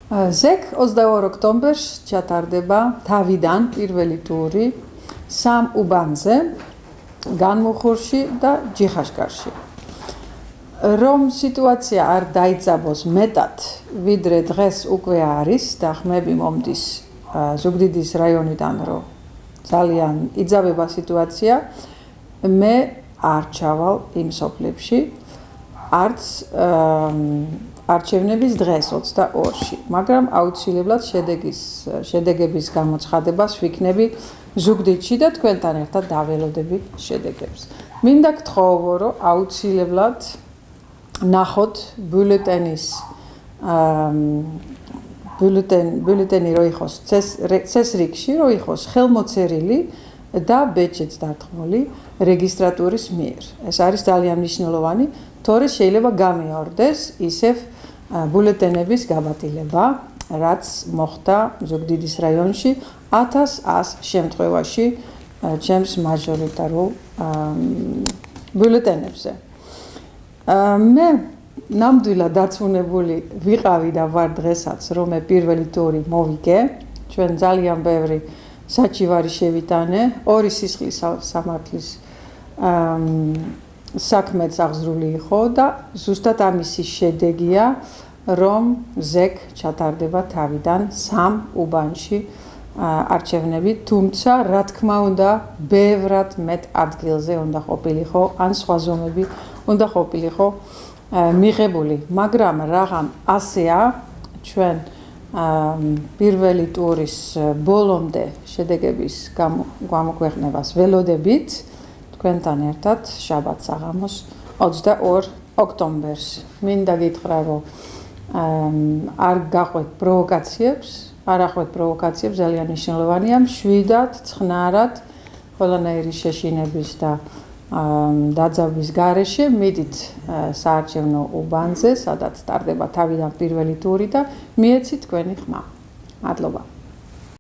ზეკ 22 ოქტომბერს ჩატარდება თავიდან პირველი ტური სამ უბანზე, განმუხურში და ჯიხაშკარში. რომ სიტუაცია არ დაიძაბოს მეტად, ვიდრე დღეს უკვე არის და ხმები მომდის ზუგდიდის რაიონიდან, რომ ძალიან იძაბება სიტუაცია, მე არ ჩავალ იმ სოფლებში, არც არჩევნების დღეს 22-ში, მაგრამ აუცილებლად შედეგების გამოცხადებას ვიქნები ზუგდიდში და თქვენთან ერთად დაველოდებით შედეგებს. მინდა გთხოვო, რომ აუცილებლად ნახოთ ბიულეტენი რო იყოს წესრიგში, რო იყოს ხელმოწერილი და ბეჭედს დათმული რეგისტრატურის მიერ. ეს არის ძალიან მნიშვნელოვანი, თორე შეიძლება გამეორდეს ისევ ბიულეტენების გაბატილება, რაც მოხდა ზუგდიდის რაიონში 1100 შემთხვევაში ჩემს მაჟორიტარულ ბიულეტენებზე. მე ნამდვილად დარწმუნებული ვიყავი და ვარ დღესაც, რომ მე პირველი ტური მოვიგე, ჩვენ ძალიან ბევრი საჩივარი შევიტანე, ორი სისხლის სამართლის საქმეც აღზრული იყო და ზუსტად ამისი შედეგია, რომ ზეკ ჩატარდება თავიდან სამ უბანში არჩევნები, თუმცა რა თქმა უნდა, ბევრად მეტ ადგილზე უნდა ყოფილიყო, ან სხვა ზომები უნდა ყოფილიყო მიღებული, მაგრამ რაღამ ასეა, ჩვენ პირველი ტურის ბოლომდე შედეგების გამოქვეყნებას ველოდებით, თქვენთან ერთად შაბათ საღამოს 22 ოქტომბერს. მინდა გითხრა, რომ არ გაყვეთ პროვოკაციებს, არ ახვეთ პროვოკაციებს, ძალიან მნიშვნელოვანია, მშვიდად, ცხნარად, ყველანაირი შეშინების და დაძაბვის გარეშე მიდით საარჩევნო უბანზე, სადაც ტარდება თავიდან პირველი ტური და მიეცით თქვენი ხმა. მადლობა.